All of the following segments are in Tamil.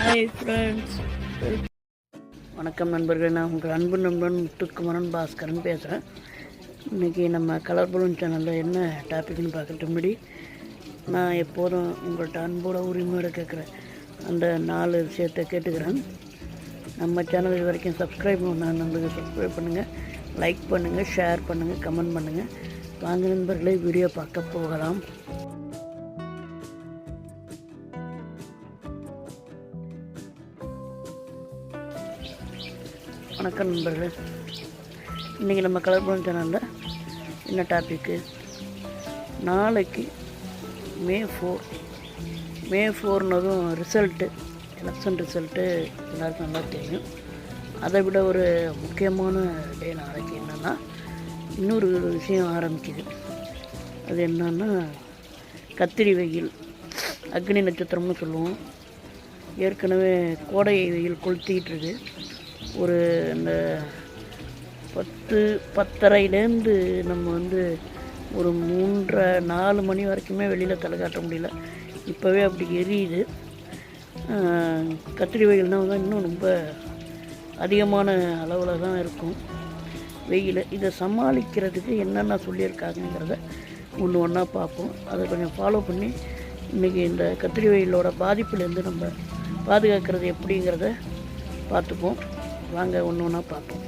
ஹாய் ஃப்ரெண்ட்ஸ், வணக்கம் நண்பர்கள். நான் உங்கள் அன்பு நண்பன் முத்துக்குமரன் பாஸ்கரன் பேசுகிறேன். இன்றைக்கி நம்ம கலர் பலூன் சேனலில் என்ன டாபிக்னு பார்க்கறதுக்கு முன்னாடி நான் எப்போதும் உங்கள்கிட்ட அன்போட உரிமையோடு கேட்குறேன் அந்த 4 விஷயத்தை கேட்டுக்கிறேன். நம்ம சேனல் இது வரைக்கும் சப்ஸ்கிரைப் பண்ணால் நம்மளுக்கு சப்ஸ்கிரைப் பண்ணுங்கள், லைக் பண்ணுங்கள், ஷேர் பண்ணுங்கள், கமெண்ட் பண்ணுங்கள். வாங்க நண்பர்களே, வீடியோ பார்க்க போகலாம். வணக்கம் நண்பர்களே. இன்றைக்கி நம்ம கலர் பலூன் சேனலில் என்ன டாப்பிக்கு, நாளைக்கு மே 4 ரிசல்ட்டு, எலெக்ஷன் ரிசல்ட்டு எல்லாருக்கும் நல்லா தெரியும். அதை விட ஒரு முக்கியமான டே நாளைக்கு என்னென்னா, இன்னொரு விஷயம் ஆரம்பிக்குது. அது என்னன்னா, கத்திரி வெயில், அக்னி நட்சத்திரம்னு சொல்லுவோம். ஏற்கனவே கோடை வெயில் கொளுத்திக்கிட்டு இருக்குது. ஒரு இந்த 10-10:30 நம்ம ஒரு 3-4 மணி வரைக்குமே வெளியில் தலை காட்ட முடியல. இப்போவே அப்படி எரியுது. கத்திரி வெயில்னால் தான் இன்னும் ரொம்ப அதிகமான அளவில் தான் இருக்கும் வெயில். இதை சமாளிக்கிறதுக்கு என்னென்ன சொல்லியிருக்காங்கங்கிறத ஒன்று ஒன்றா பார்ப்போம். அதை கொஞ்சம் ஃபாலோ பண்ணி இன்றைக்கி இந்த கத்திரி வெயிலோட பாதிப்புலேருந்து நம்ம பாதுகாக்கிறது எப்படிங்கிறத பார்த்துப்போம். வாங்க ஒன்று ஒன்றா பார்ப்போம்.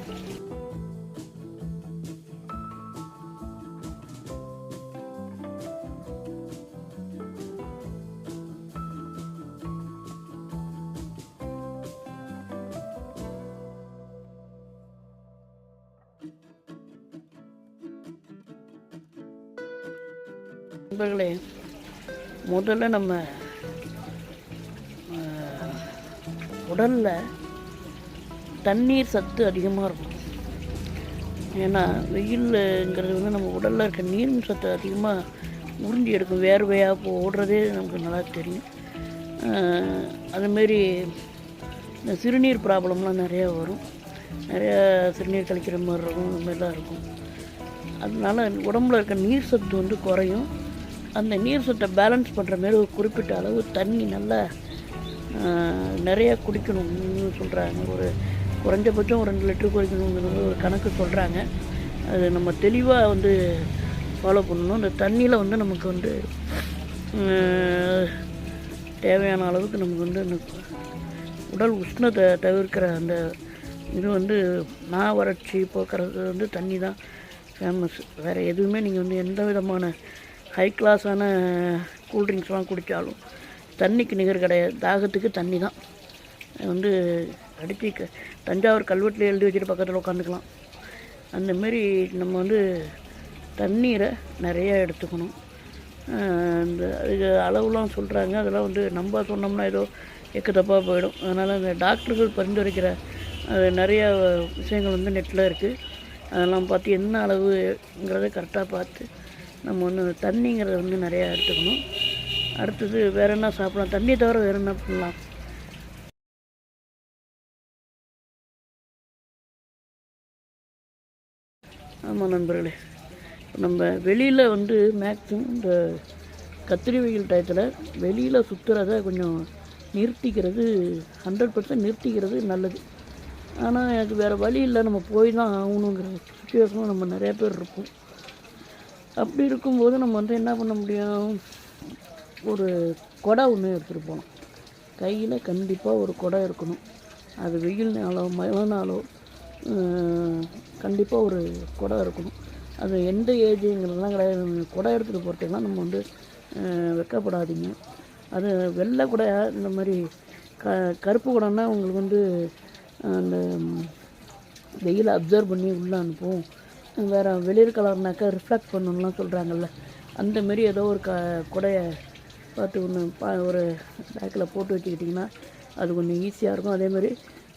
நண்பர்களே, முதல்ல நம்ம உடலில் தண்ணீர் சத்து அதிகமாக இருக்கும். ஏன்னா வெயிலுங்கிறது நம்ம உடலில் இருக்க நீரின் சத்து அதிகமாக உறிஞ்சி எடுக்கும். வேர்வையாக ஓடுறதே நமக்கு நல்லா தெரியும். அதுமாரி இந்த சிறுநீர் ப்ராப்ளம்லாம் நிறையா வரும். நிறையா சிறுநீர் கழிக்கிற மாதிரி இருக்கும், இந்த மாதிரிலாம் இருக்கும். அதனால உடம்புல இருக்க நீர் சத்து குறையும். அந்த நீர் சத்தை பேலன்ஸ் பண்ணுற மாரி ஒரு குறிப்பிட்ட அளவு தண்ணி நல்லா நிறையா குடிக்கணும்னு சொல்கிறாங்க. ஒரு குறைஞ்சபட்சம் ஒரு 2 லிட்டர் குடிக்கணுங்கிறது ஒரு கணக்கு சொல்கிறாங்க. அது நம்ம தெளிவாக ஃபாலோ பண்ணணும். அந்த தண்ணியில் நமக்கு தேவையான அளவுக்கு நமக்கு உடல் உஷ்ணத்தை தவிர்க்கிற அந்த இது நான் வறட்சி போக்குறது தண்ணி தான் ஃபேமஸ். வேறு எதுவுமே நீங்கள் எந்த விதமான ஹை கிளாஸான கூல்ட்ரிங்க்ஸ்லாம் குடித்தாலும் தண்ணிக்கு நிகர் கிடையாது. தாகத்துக்கு தண்ணி தான். அடித்து தஞ்சாவூர் கல்வெட்டில் எழுதி வச்சுட்டு பக்கத்தில் உட்காந்துக்கலாம். அந்தமாரி நம்ம தண்ணீரை நிறையா எடுத்துக்கணும். இந்த இது அளவுலாம் சொல்கிறாங்க. அதெல்லாம் நம்ம சொன்னோம்னா ஏதோ எக்கத்தப்பாக போயிடும். அதனால் அந்த டாக்டர்கள் பரிந்துரைக்கிற நிறையா விஷயங்கள் நெட்டில் இருக்குது. அதெல்லாம் பார்த்து என்ன அளவுங்கிறத கரெக்டாக பார்த்து நம்ம தண்ணிங்கிறத நிறையா எடுத்துக்கணும். அடுத்தது வேறு என்ன சாப்பிடலாம், தண்ணி தவிர வேறு என்ன பண்ணலாம்? ஆமாம் நண்பர்களே, நம்ம வெளியில் மேக்ஸிமம் இந்த கத்திரி வெயில் டயத்தில் வெளியில் சுற்றுறத கொஞ்சம் நிறுத்திக்கிறது, 100% நிறுத்திக்கிறது நல்லது. ஆனால் அது வேறு வழி இல்லை, நம்ம போய் தான் ஆகணுங்கிற சுச்சுவேஷனும் நம்ம நிறையா பேர் இருப்போம். அப்படி இருக்கும்போது நம்ம என்ன பண்ண முடியும், ஒரு குடை ஒன்று எடுத்துகிட்டு போகணும். கையில் கண்டிப்பாக ஒரு குடை இருக்கணும். அது வெயில்னாலோ மழைனாலோ கண்டிப்பாக ஒரு குடை இருக்கணும். அது எந்த ஏஜுங்கிறதுலாம் கிடையாது. குடை எடுத்துகிட்டு போகிறதுக்கெல்லாம் நம்ம வெக்கப்படாதீங்க. அது வெள்ளை குடையா, இந்த மாதிரி கருப்பு குடைன்னா உங்களுக்கு அந்த வெயிலை அப்சர்வ் பண்ணி உள்ளே அனுப்பும். வேறு வெளிர் கலர்னாக்கா ரிஃப்ளெக்ட் பண்ணணும்லாம் சொல்கிறாங்கல்ல, அந்தமாரி ஏதோ ஒரு குடையை பார்த்து ஒரு பேக்கில் போட்டு வச்சுக்கிட்டிங்கன்னா அது கொஞ்சம் ஈஸியாக இருக்கும். அதேமாதிரி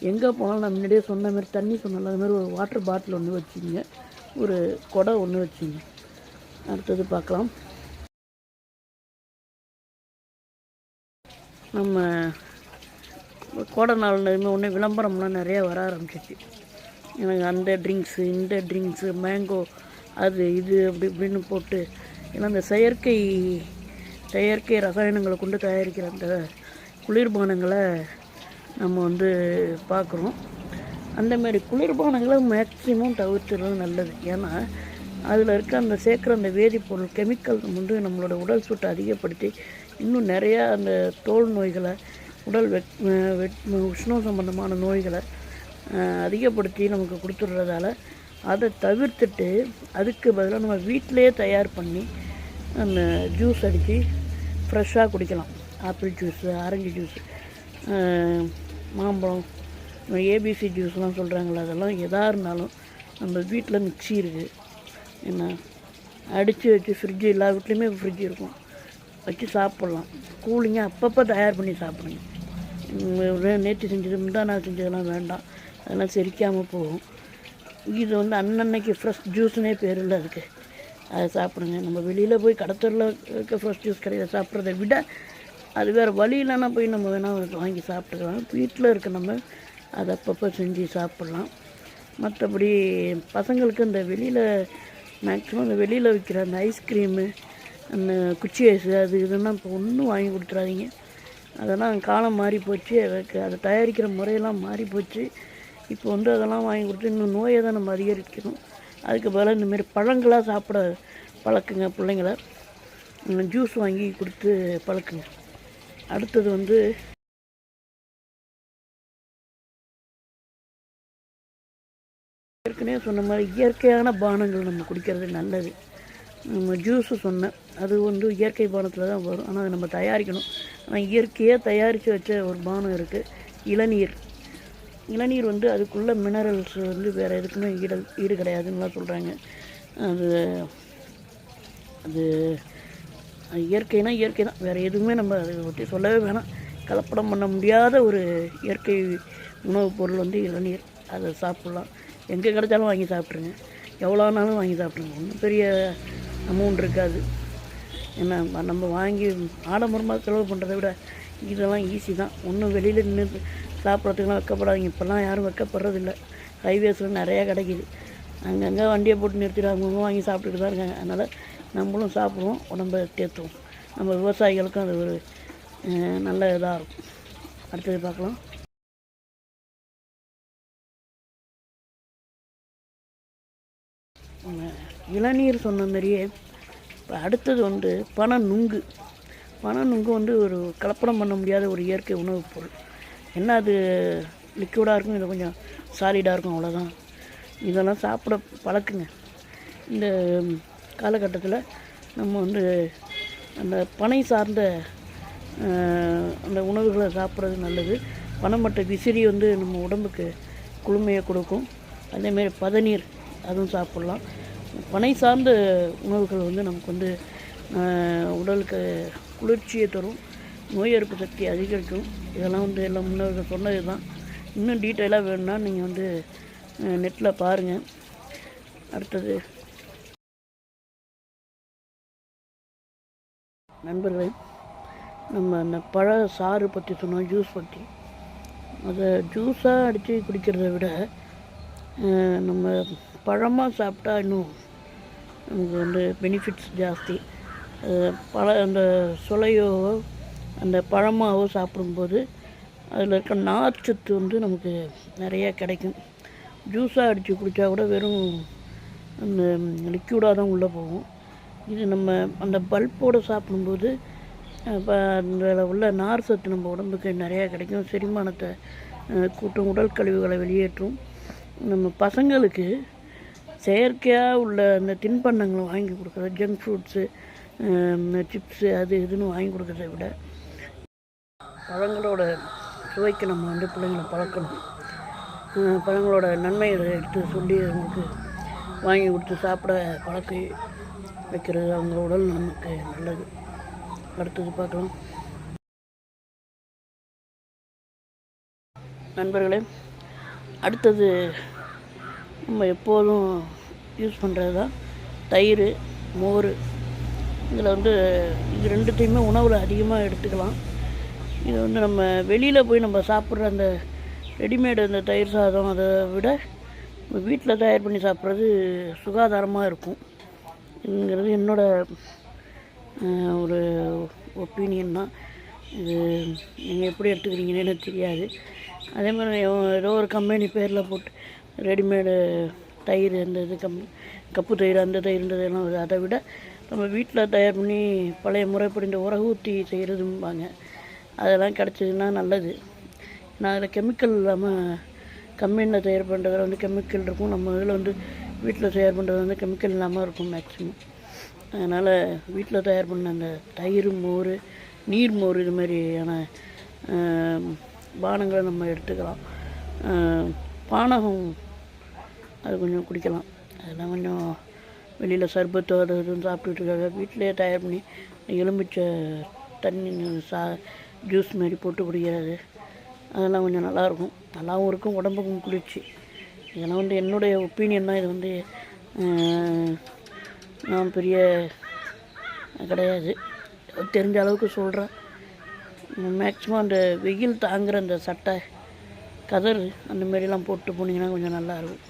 எங்கே போனாலும் நான் முன்னாடியே சொன்ன மாதிரி தண்ணி சொன்னால அதுமாதிரி ஒரு வாட்டர் பாட்டில் ஒன்று வச்சுங்க, ஒரு குடை ஒன்று வச்சுங்க. அடுத்தது பார்க்கலாம். நம்ம கோடை நாள் ஒன்று விளம்பரம்லாம் நிறையா வர ஆரம்பிச்சிச்சு. எனக்கு அந்த ட்ரிங்க்ஸு, இந்த ட்ரிங்க்ஸு, மேங்கோ, அது இது அப்படி இப்படின்னு போட்டு, ஏன்னா அந்த செயற்கை ரசாயனங்களை கொண்டு தயாரிக்கிற அந்த குளிர்பானங்களை நம்ம வந்து பார்க்குறோம். அந்தமாரி குளிர்பானங்களை மேக்ஸிமம் தவிர்த்துறது நல்லது. ஏன்னா அதில் இருக்க அந்த சேர்க்குற அந்த வேதிப்பொருள் கெமிக்கல் வந்து நம்மளோட உடல் சூட்டை அதிகப்படுத்தி இன்னும் நிறையா அந்த தோல் நோய்களை, உடல் உஷ்ணம் சம்பந்தமான நோய்களை அதிகப்படுத்தி நமக்கு கொடுத்துட்றதால அதை தவிர்த்துட்டு அதுக்கு பதிலாக நம்ம வீட்டிலையே தயார் பண்ணி அந்த ஜூஸ் அடித்து ஃப்ரெஷ்ஷாக குடிக்கலாம். ஆப்பிள் ஜூஸு, ஆரஞ்சு ஜூஸு, மாம்பழம், ஏபிசி ஜூஸ்லாம் சொல்கிறாங்களே, அதெல்லாம் எதாக இருந்தாலும் நம்ம வீட்டில் மிக்ஸி இருக்குது, என்ன அடித்து வச்சு ஃப்ரிட்ஜு எல்லா வீட்லேயுமே ஃப்ரிட்ஜ் இருக்கும், வச்சு சாப்பிட்லாம். கூலிங்காக அப்பப்போ தயார் பண்ணி சாப்பிடுங்க. நேற்று செஞ்சது முந்தா நாள் செஞ்சதெல்லாம் வேண்டாம், அதெல்லாம் செரிக்காமல் போகும். இது வந்து அன்னன்னைக்கு ஃப்ரெஷ் ஜூஸ்னே பேர் இல்லை அதுக்கு, அதை சாப்பிடுங்க. நம்ம வெளியில் போய் கடத்தரில் இருக்க ஃப்ரெஷ் ஜூஸ் கடையில் சாப்பிட்றத விட அது வேறு வழி இல்லைன்னா போய் நம்ம வேணால் வாங்கி சாப்பிட்டுக்கலாம். வீட்டில் இருக்க நம்ம அதை அப்பப்போ செஞ்சு சாப்பிட்லாம். மற்றபடி பசங்களுக்கு இந்த வெளியில் மேக்ஸிமம் அந்த வெளியில் விற்கிற அந்த ஐஸ்கிரீமு, அந்த குச்சி ஐஸு, அது இதெல்லாம் இப்போ ஒன்றும் வாங்கி கொடுத்துறாதீங்க. அதெல்லாம் காலம் மாறி போச்சு, அதை தயாரிக்கிற முறையெல்லாம் மாறி போச்சு. இப்போ வந்து அதெல்லாம் வாங்கி கொடுத்து இன்னும் நோயை தான் நம்ம அதிகரிக்கணும். அதுக்கு பதிலாக இந்தமாரி பழங்களாக சாப்பிட பழக்குங்க பிள்ளைங்கள. ஜூஸ் வாங்கி கொடுத்து பழக்குங்க. அடுத்தது வந்து ஏற்கனவே சொன்ன மாதிரி இயற்கையான பானங்கள் நம்ம குடிக்கிறது நல்லது. நம்ம ஜூஸு சொன்னேன், அது வந்து இயற்கை பானத்தில் தான் வரும், ஆனால் அதை நம்ம தயாரிக்கணும். ஆனால் இயற்கையாக தயாரித்து வச்ச ஒரு பானம் இருக்குது, இளநீர். இளநீர் வந்து அதுக்குள்ளே மினரல்ஸ் வந்து வேறு எதுக்குமே ஈடு கிடையாதுன்னுலாம் சொல்கிறாங்க. அது அது இயற்கைனா இயற்கை தான், வேறு எதுவுமே நம்ம அதை பற்றி சொல்லவே வேணாம். கலப்படம் பண்ண முடியாத ஒரு இயற்கை உணவுப் பொருள் வந்து இளநீர். அதை சாப்பிட்லாம், எங்கே கிடைச்சாலும் வாங்கி சாப்பிட்ருங்க, எவ்வளோனாலும் வாங்கி சாப்பிட்ருங்க, ஒன்றும் பெரிய அமௌண்ட் இருக்காது. ஏன்னா நம்ம வாங்கி ஆடம்பரமாக செலவு பண்ணுறதை விட இதெல்லாம் ஈஸி தான். ஒன்றும் வெளியில் நின்று சாப்பிட்றதுக்குலாம் வைக்கப்படாதீங்க. இப்போல்லாம் யாரும் வைக்கப்படுறதில்ல. ஹைவேஸில் நிறையா கிடைக்கிது, அங்கங்கே வண்டியை போட்டு நிறுத்திட்டு அவங்கவுங்க வாங்கி சாப்பிட்டுட்டு தான் இருக்காங்க. அதனால் நம்மளும் சாப்பிடுவோம், உடம்பை தேற்றுவோம். நம்ம விவசாயிகளுக்கும் அது ஒரு நல்ல இதாக இருக்கும். அடுத்தது பார்க்கலாம். இளநீர் சொன்ன மாதிரியே இப்போ அடுத்தது வந்து பனநுங்கு. பனநுங்கு வந்து ஒரு கலப்படம் பண்ண முடியாத ஒரு இயற்கை உணவுப் பொருள். என்ன அது லிக்விடாக இருக்கும், இது கொஞ்சம் சாலிடாக இருக்கும், அவ்வளோதான். இதெல்லாம் சாப்பிட பழக்குங்க. இந்த காலகட்டத்தில் நம்ம வந்து அந்த பனை சார்ந்த அந்த உணவுகளை சாப்பிட்றது நல்லது. பனைமட்டை விசிறி வந்து நம்ம உடம்புக்கு குளுமையை கொடுக்கும். அதேமாரி பதநீர் அதுவும் சாப்பிட்லாம். பனை சார்ந்த உணவுகள் வந்து நமக்கு வந்து உடலுக்கு குளிர்ச்சியை தரும், நோய் எதிர்ப்பு சக்தி அதிகரிக்கும். இதெல்லாம் வந்து எல்லாம் முன்னோர்கள் சொன்னது தான். இன்னும் டீட்டெயிலாக வேணும்னா நீங்கள் வந்து நெட்டில் பாருங்கள். அடுத்தது நண்பர்களே, நம்ம அந்த பழ சாறு பற்றி சொன்னோம், ஜூஸ் பற்றி. அதை ஜூஸாக அடித்து குடிக்கிறத விட நம்ம பழமாக சாப்பிட்டா இன்னும் நமக்கு வந்து பெனிஃபிட்ஸ் ஜாஸ்தி. அந்த சுளையோ அந்த பழமாவோ சாப்பிடும்போது அதில் இருக்க நார்ச்சத்து வந்து நமக்கு நிறையா கிடைக்கும். ஜூஸாக அடித்து குடித்தா கூட வெறும் அந்த லிக்யூடாக தான் உள்ளே போகும். இது நம்ம அந்த பல்போடு சாப்பிடும்போது இப்போ அதில் உள்ள நார் சத்து நம்ம உடம்புக்கு நிறையா கிடைக்கும். செரிமானத்தை கூட்டும், உடல் கழிவுகளை வெளியேற்றும். நம்ம பசங்களுக்கு செயற்கையாக உள்ள அந்த தின்பண்டங்களை வாங்கி கொடுக்குறது, ஜங்க் ஃப்ரூட்ஸு, சிப்ஸு, அது இதுன்னு வாங்கி கொடுக்குறத விட பழங்களோட சுவைக்கு நம்ம வந்து பிள்ளைங்களை பழக்கணும். பழங்களோட நன்மைகளை எடுத்து சொல்லி அவங்களுக்கு வாங்கி கொடுத்து சாப்பிட பழக்க வைக்கிறது அவங்க உடல் நமக்கு நல்லது. அடுத்தது பார்க்கலாம். நண்பர்களே, அடுத்தது நம்ம எப்போதும் யூஸ் பண்ணுறது தான் தயிர், மோர். இதில் வந்து இது ரெண்டுத்தையுமே உணவில் அதிகமாக எடுத்துக்கலாம். இது வந்து நம்ம வெளியில் போய் நம்ம சாப்பிட்ற அந்த ரெடிமேடு அந்த தயிர் சாதம் அதை விட வீட்டில் தயார் பண்ணி சாப்பிட்றது சுகாதாரமாக இருக்கும்ங்கிறது என்னோட ஒரு ஒப்பீனியன் தான். இது நீங்கள் எப்படி எடுத்துக்கிறீங்கன்னு எனக்கு தெரியாது. அதே மாதிரி ஏதோ ஒரு கம்பெனி பேரில் போட்டு ரெடிமேடு தயிர் அந்த இது கப்பு தயிர் அந்த தயிர்ன்றதெல்லாம் வருது. அதை விட நம்ம வீட்டில் தயார் பண்ணி பழைய முறைப்படி இந்த உரகு ஊற்றி செய்கிறதும்பாங்க, அதெல்லாம் கிடச்சிதுன்னா நல்லது. நான் அதில் கெமிக்கல் இல்லாமல் கம்பெனியில் தயார் பண்ணுறதுல வந்து கெமிக்கல் இருக்கும், நம்ம இதில் வந்து வீட்டில் தயார் பண்ணுறது வந்து கெமிக்கல் இல்லாமல் இருக்கும் மேக்ஸிமம். அதனால் வீட்டில் தயார் பண்ண அந்த தயிர், மோர், நீர் மோர் இது மாதிரியான பானங்களை நம்ம எடுத்துக்கலாம். பானகம் அது கொஞ்சம் குடிக்கலாம். அதெல்லாம் கொஞ்சம் வெளியில் சர்பத்தோ அது இதுன்னு சாப்பிட்டுட்டு வீட்டிலையே தயார் பண்ணி எலுமிச்சை தண்ணி ஜூஸ் மாதிரி போட்டு குடிக்கிறது, அதெல்லாம் கொஞ்சம் நல்லாயிருக்கும். நல்லாவும் இருக்கும், உடம்புக்கும் குளிர்ச்சி. இதெல்லாம் வந்து என்னுடைய ஒப்பீனியன் தான். இது வந்து நான் பெரிய கிடையாது, தெரிஞ்ச அளவுக்கு சொல்கிறேன். மேக்ஸிமம் அந்த வெயில் தாங்குகிற அந்த சட்டை, கதர் அந்த மாதிரிலாம் போட்டு போனீங்கன்னா கொஞ்சம் நல்லாயிருக்கும்.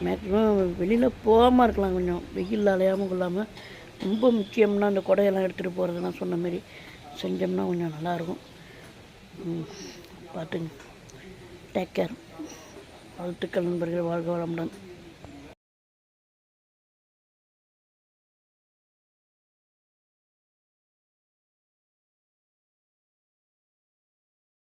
மேக்ஸிமம் வெளியில் போகாமல் இருக்கலாம், கொஞ்சம் வெயில் அலையாமல் கொள்ளாமல். ரொம்ப முக்கியம்னா அந்த குடையெல்லாம் எடுத்துகிட்டு போகிறதுலாம் சொன்ன மாதிரி செஞ்சோம்னா கொஞ்சம் நல்லாயிருக்கும். பார்த்துங்க. Take care. வாழ்த்துக்கள் நண்பர்கள், வாழ்க வளமுடன்.